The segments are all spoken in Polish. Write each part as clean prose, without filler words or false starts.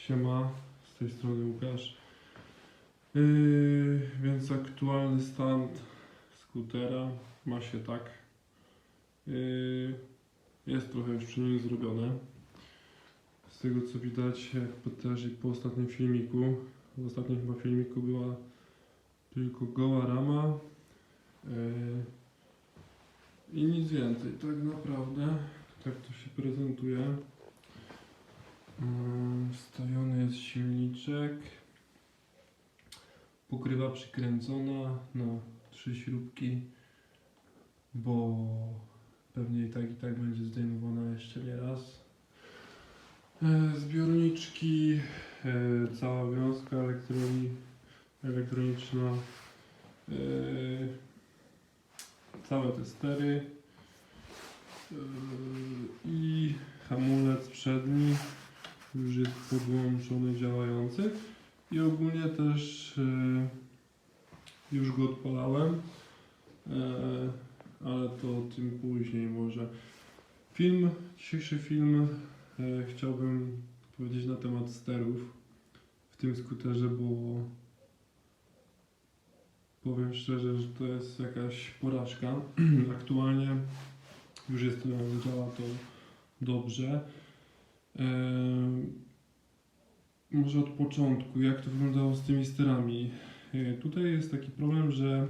Siema, z tej strony Łukasz. Więc aktualny stan skutera ma się tak. Jest trochę już przy nim zrobione. Z tego co widać też i po ostatnim filmiku. W ostatnim chyba filmiku była tylko goła rama. I nic więcej, tak naprawdę. Tak to się prezentuje. Wstawiony jest silniczek. Pokrywa przykręcona na 3 śrubki, bo pewnie i tak będzie zdejmowana jeszcze nie raz. Zbiorniczki, cała wiązka elektroniczna, całe te stery i hamulec przedni już jest podłączony, działający. I ogólnie też już go odpalałem, ale to o tym później może. Dzisiejszy film chciałbym powiedzieć na temat sterów w tym skuterze, bo powiem szczerze, że to jest jakaś porażka. Aktualnie już działa to dobrze. Może od początku, jak to wyglądało z tymi sterami. Tutaj jest taki problem, że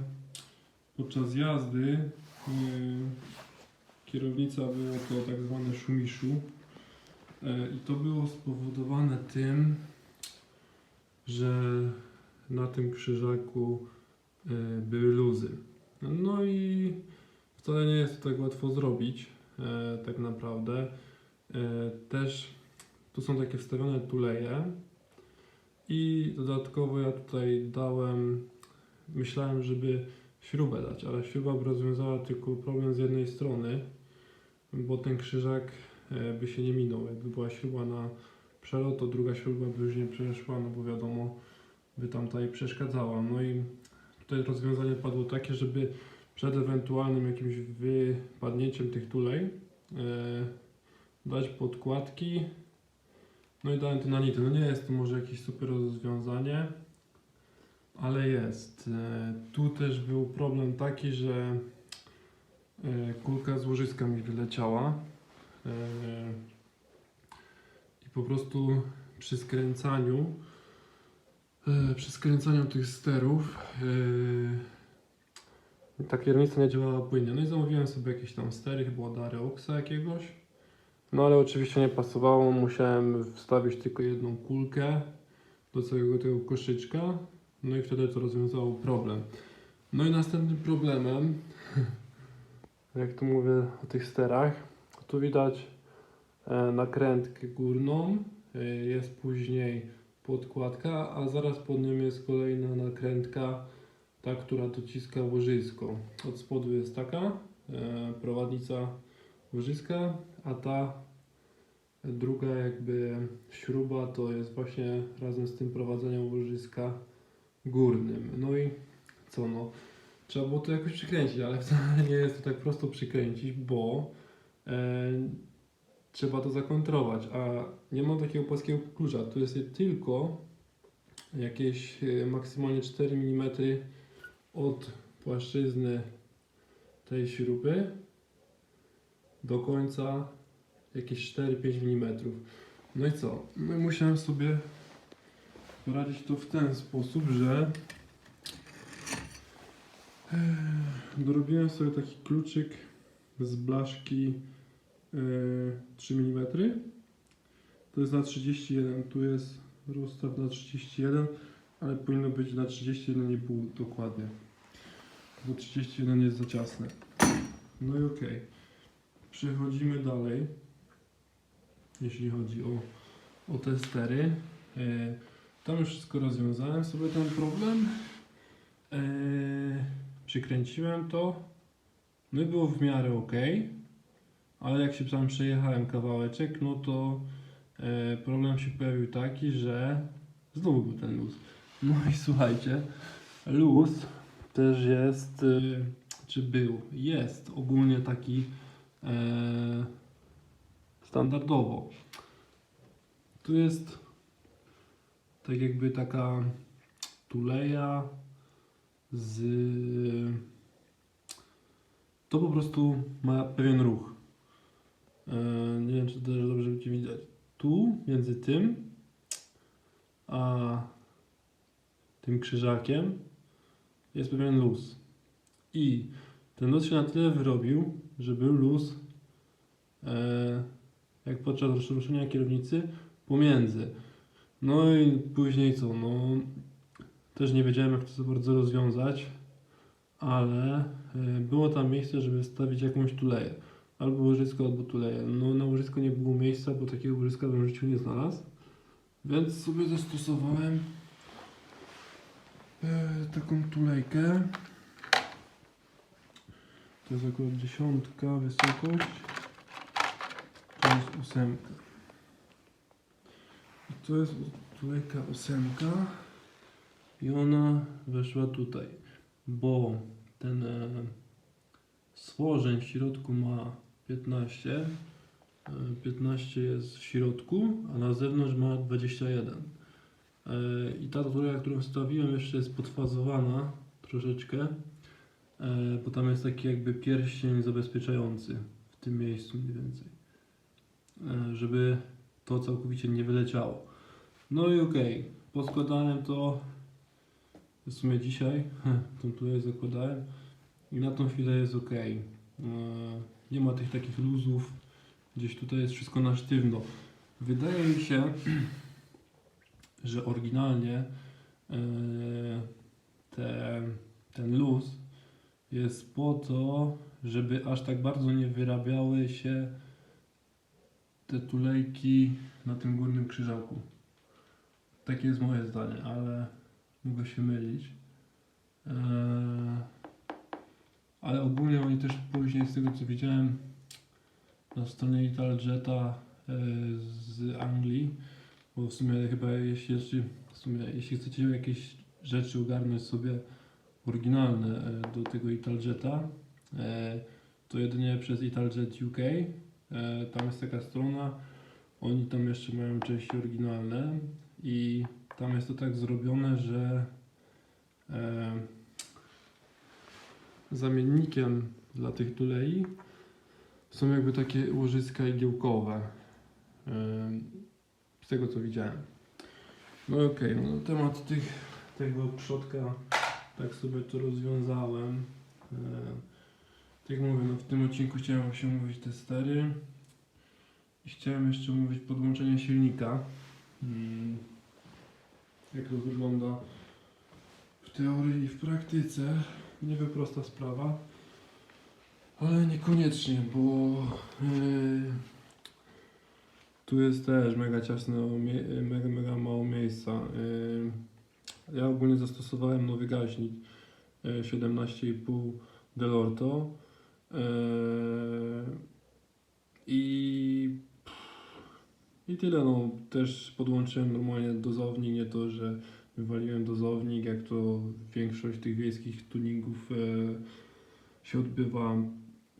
podczas jazdy kierownica było to tak zwane szumiszu i to było spowodowane tym, że na tym krzyżaku były luzy. No i wcale nie jest to tak łatwo zrobić, tak naprawdę. Też tu są takie wstawione tuleje i dodatkowo ja tutaj myślałem, żeby śrubę dać, ale śruba by rozwiązała tylko problem z jednej strony, bo ten krzyżak by się nie minął. Jakby była śruba na przelot, to druga śruba by już nie przeszła, no bo wiadomo, by tamta jej przeszkadzała. No i tutaj rozwiązanie padło takie, żeby przed ewentualnym jakimś wypadnięciem tych tulej dać podkładki. No i dałem to na nity. No nie jest to może jakieś super rozwiązanie, ale jest. Tu też był problem taki, że kulka z łożyska mi wyleciała i po prostu przy skręcaniu tych sterów ta kierownica nie działała płynnie. No i zamówiłem sobie jakieś tam stery, chyba od Areoxa jakiegoś. No ale oczywiście nie pasowało, musiałem wstawić tylko jedną kulkę do całego tego koszyczka, no i wtedy to rozwiązało problem. No i następnym problemem, jak tu mówię o tych sterach, tu widać nakrętkę górną, jest później podkładka, a zaraz pod nią jest kolejna nakrętka, ta, która dociska łożysko. Od spodu jest taka prowadnica łożyska, a ta druga jakby śruba to jest właśnie razem z tym prowadzeniem łożyska górnym. No i co no? Trzeba było to jakoś przykręcić, ale wcale nie jest to tak prosto przykręcić, bo trzeba to zakontrować, a nie ma takiego płaskiego klucza. Tu jest tylko jakieś maksymalnie 4 mm od płaszczyzny tej śruby do końca jakieś 4-5 mm. No i co? No i musiałem sobie poradzić to w ten sposób, że dorobiłem sobie taki kluczyk z blaszki 3 mm. To jest na 31, tu jest rozstaw na 31, ale powinno być na 31,5 dokładnie, bo 31 jest za ciasne. No i okej. Przechodzimy dalej, jeśli chodzi o te stery. Tam już wszystko rozwiązałem sobie ten problem. Przykręciłem to, no i było w miarę ok, ale jak się tam przejechałem kawałeczek, no to problem się pojawił taki, że znowu był ten luz. No i słuchajcie, luz też jest, jest ogólnie taki standardowo. Tu jest tak jakby taka tuleja z... To po prostu ma pewien ruch. Nie wiem, czy to też dobrze będzie widać. Tu, między tym a tym krzyżakiem jest pewien luz. I ten luz się na tyle wyrobił, że był luz jak podczas rozruszenia kierownicy pomiędzy. No i później co? No też nie wiedziałem, jak to za bardzo rozwiązać, ale było tam miejsce, żeby wstawić jakąś tuleję. Albo łożysko, albo tuleję. No na łożysko nie było miejsca, bo takiego łożyska bym w życiu nie znalazł. Więc sobie zastosowałem taką tulejkę. To jest akurat 10 wysokość. To jest 8. I to jest tulejka 8. I ona weszła tutaj, bo ten stworzeń w środku ma 15. 15 jest w środku, a na zewnątrz ma 21. I ta tulejka, którą wstawiłem, jeszcze jest podfazowana troszeczkę, bo tam jest taki jakby pierścień zabezpieczający w tym miejscu mniej więcej, żeby to całkowicie nie wyleciało. No i okej, poskładałem to w sumie dzisiaj, tą tulejkę zakładałem i na tą chwilę jest ok. Nie ma tych takich luzów, gdzieś tutaj jest wszystko na sztywno. Wydaje mi się, że oryginalnie ten luz jest po to, żeby aż tak bardzo nie wyrabiały się te tulejki na tym górnym krzyżaku. Takie jest moje zdanie, ale mogę się mylić. Ale ogólnie oni też później, z tego co widziałem na stronie Italjetta z Anglii, bo w sumie chyba jeśli chcecie jakieś rzeczy ogarnąć sobie oryginalne do tego Italjetta, to jedynie przez Italjet UK. Tam jest taka strona, oni tam jeszcze mają części oryginalne i tam jest to tak zrobione, że zamiennikiem dla tych tulei są jakby takie łożyska igiełkowe, z tego co widziałem. No okej, no na temat tego przodka tak sobie to rozwiązałem. Tak jak mówię, no w tym odcinku chciałem właśnie omówić te stery i chciałem jeszcze omówić podłączenie silnika. Jak to wygląda w teorii i w praktyce. Niby prosta sprawa, ale niekoniecznie, bo tu jest też mega ciasno, mega mało miejsca. Ja ogólnie zastosowałem nowy gaźnik 17,5 Delorto i tyle. No, też podłączyłem normalnie dozownik, nie to, że wywaliłem dozownik, jak to większość tych wiejskich tuningów się odbywa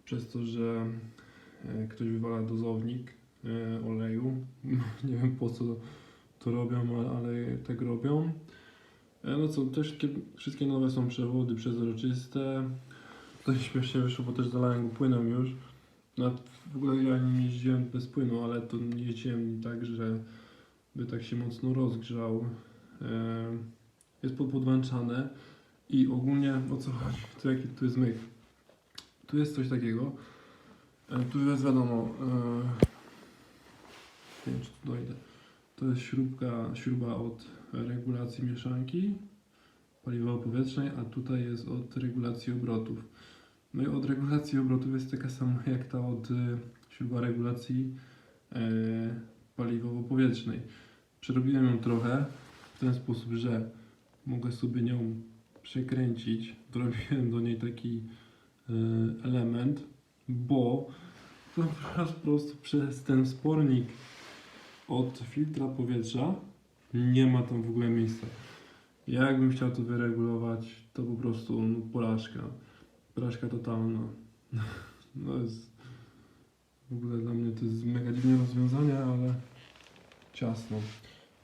przez to, że ktoś wywala dozownik oleju. Nie wiem po co to robią, ale tak robią. No co, też wszystkie nowe są przewody przezroczyste. To się śmiesznie wyszło, bo też zalałem go płynem już. No, w ogóle ja nie jeździłem bez płynu, ale to nie jeździłem tak, że by tak się mocno rozgrzał. Jest podłączane i ogólnie o co chodzi, to jaki tu jest myk. Tu jest coś takiego, tu jest wiadomo, nie wiem czy tu dojdę, to jest śruba od regulacji mieszanki paliwowo-powietrznej, a tutaj jest od regulacji obrotów. No i od regulacji obrotów jest taka sama jak ta od śruba regulacji paliwowo-powietrznej. Przerobiłem ją trochę w ten sposób, że mogę sobie nią przekręcić. Dorobiłem do niej taki element, bo to po prostu przez ten spornik od filtra powietrza nie ma tam w ogóle miejsca. Jakbym chciał to wyregulować, to po prostu porażka. Porażka totalna. No jest w ogóle dla mnie to jest mega dziwne rozwiązanie, ale ciasno.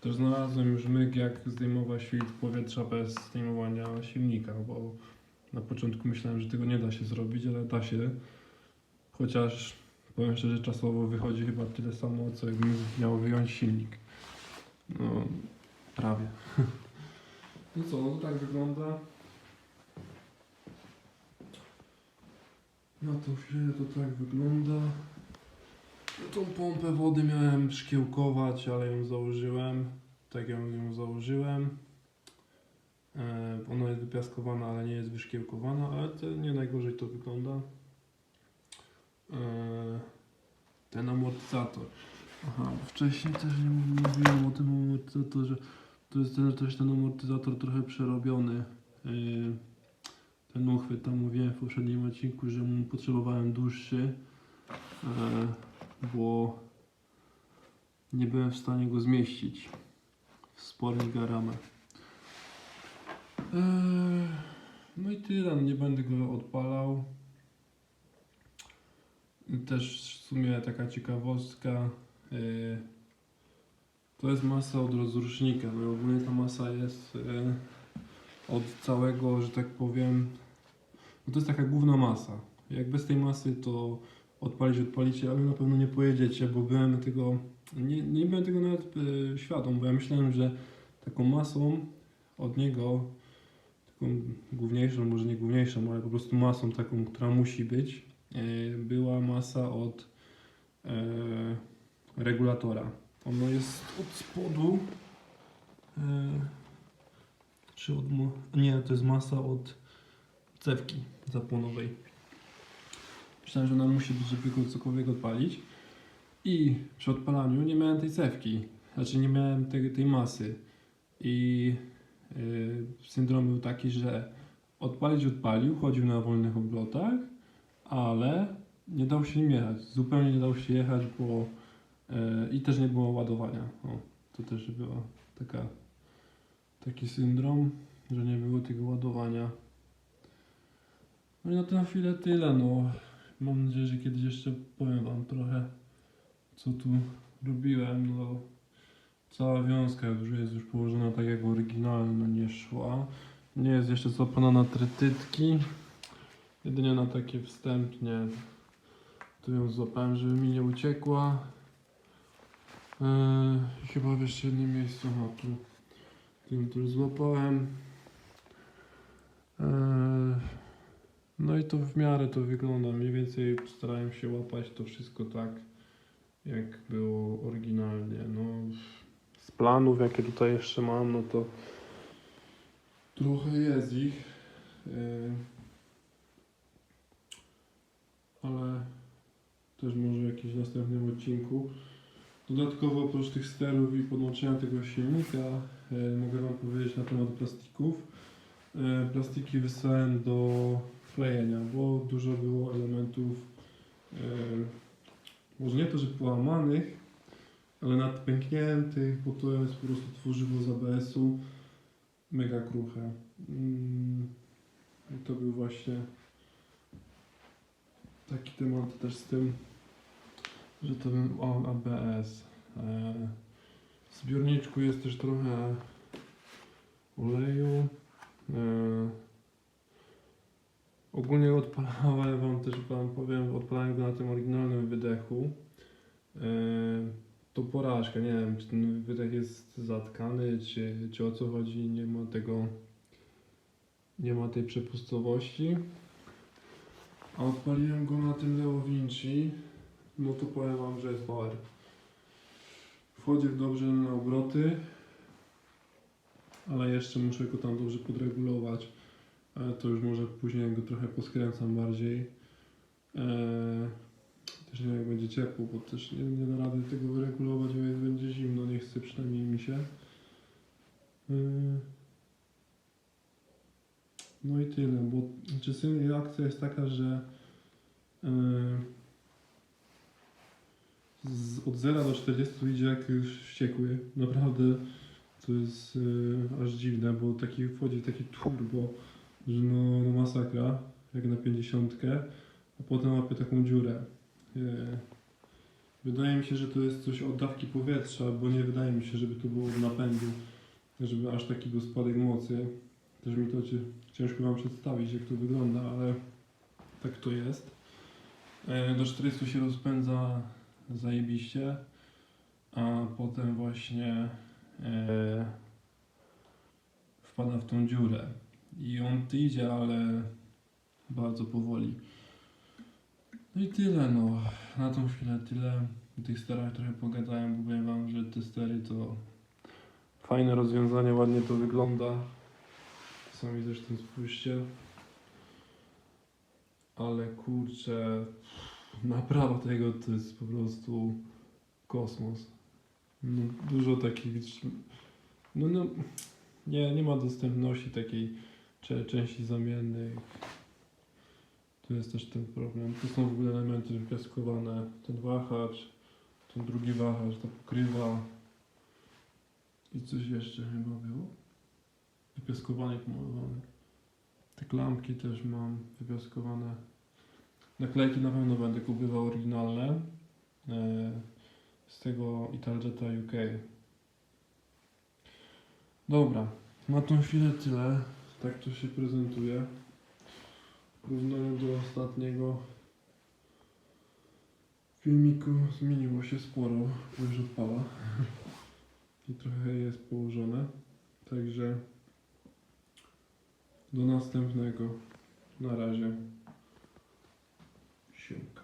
Też znalazłem już myk, jak zdejmować filtr powietrza bez zdejmowania silnika, bo na początku myślałem, że tego nie da się zrobić, ale da się. Chociaż powiem szczerze, czasowo wychodzi chyba tyle samo, co jakbym miał wyjąć silnik. No, prawie. No co, no to tak wygląda. Na tą chwilę to tak wygląda. Tą pompę wody miałem szkiełkować, ale ją założyłem. Tak ją założyłem. Ona jest wypiaskowana, ale nie jest wyszkiełkowana, ale to nie najgorzej to wygląda. Ten amortyzator. Aha, bo wcześniej też nie mówiłem o tym amortyzatorze. To jest też ten amortyzator trochę przerobiony. Ten uchwyt, tam mówiłem w poprzednim odcinku, że mu potrzebowałem dłuższy, bo nie byłem w stanie go zmieścić w spornika ramę. No i tyle, no nie będę go odpalał. Też w sumie taka ciekawostka, to jest masa od rozrusznika, no i ogólnie ta masa jest od całego, że tak powiem, no to jest taka główna masa. Jak bez tej masy to odpalicie, ale na pewno nie pojedziecie, bo byłem tego, nie byłem tego nawet świadom, bo ja myślałem, że taką masą od niego, taką główniejszą, może nie główniejszą, ale po prostu masą taką, która musi być, była masa od regulatora. Ono jest od spodu, czy od... Nie, to jest masa od cewki zapłonowej. Myślałem, że ona musi być, żeby go cokolwiek odpalić. I przy odpalaniu nie miałem tej cewki, znaczy nie miałem tej masy. I syndrom był taki, że odpalił, chodził na wolnych obrotach, ale nie dał się nim jechać. Zupełnie nie dał się jechać, bo i też nie było ładowania. O, to też była taki syndrom, że nie było tego ładowania. No i na tę chwilę tyle. No. Mam nadzieję, że kiedyś jeszcze powiem wam trochę, co tu robiłem. No, cała wiązka jest już położona tak jak oryginalna, nie szła. Nie jest jeszcze złapana na trytytki. Jedynie na takie wstępnie. Tu ją złapałem, żeby mi nie uciekła. Chyba w jeszcze jednym miejscu, tu ją też złapałem. No i to w miarę to wygląda. Mniej więcej starałem się łapać to wszystko tak, jak było oryginalnie. No, z planów, jakie tutaj jeszcze mam, no to trochę jest ich. Ale też może w jakimś następnym odcinku. Dodatkowo oprócz tych sterów i podłączenia tego silnika mogę wam powiedzieć na temat plastików. Plastiki wysłałem do klejenia, bo dużo było elementów, może nie to, że połamanych, ale nadpękniętych, bo to jest po prostu tworzywo z ABS-u, mega kruche. I to był właśnie taki temat też z tym, że to ABS. W zbiorniczku jest też trochę oleju. Ogólnie odpalałem wam powiem, odpalałem go na tym oryginalnym wydechu. To porażka, nie wiem, czy ten wydech jest zatkany, czy o co chodzi, nie ma tej przepustowości. A odpaliłem go na tym Leo Vinci, no to powiem wam, że jest power. Wchodzi dobrze na obroty, ale jeszcze muszę go tam dobrze podregulować. To już może później go trochę poskręcam bardziej. Też nie wiem, jak będzie ciepło, bo też nie da rady tego wyregulować, bo jak będzie zimno, nie chce przynajmniej mi się. No i tyle, bo czasami akcja jest taka, że od 0 do 40 idzie jak już wściekły. Naprawdę to jest aż dziwne, bo wchodzi taki turbo, że no masakra, jak na 50, a potem łapie taką dziurę. Wydaje mi się, że to jest coś od dawki powietrza, bo nie wydaje mi się, żeby to było od napędu, żeby aż taki był spadek mocy. Też mi to ciężko wam przedstawić, jak to wygląda, ale tak to jest. Do 400 się rozpędza zajebiście, a potem właśnie wpada w tą dziurę. I on idzie, ale bardzo powoli. No i tyle, no. Na tą chwilę tyle. O tych sterach trochę pogadałem, bo powiem wam, że te stery to fajne rozwiązanie, ładnie to wygląda. Sami zresztą spójrzcie. Ale kurczę, naprawa tego to jest po prostu kosmos. No, dużo takich... No, nie ma dostępności takiej części zamiennych. Tu jest też ten problem. Tu są w ogóle elementy wypiaskowane. Ten wahacz, ten drugi wahacz, ta pokrywa. I coś jeszcze chyba było. Wypiaskowane i pomalowane. Te klamki też mam wypiaskowane. Naklejki na pewno będę kupował oryginalne. Z tego Italjetta UK. Dobra, na tą chwilę tyle. Tak to się prezentuje. W porównaniu do ostatniego filmiku zmieniło się sporo, bo już odpala i trochę jest położone. Także do następnego. Na razie. Siemka.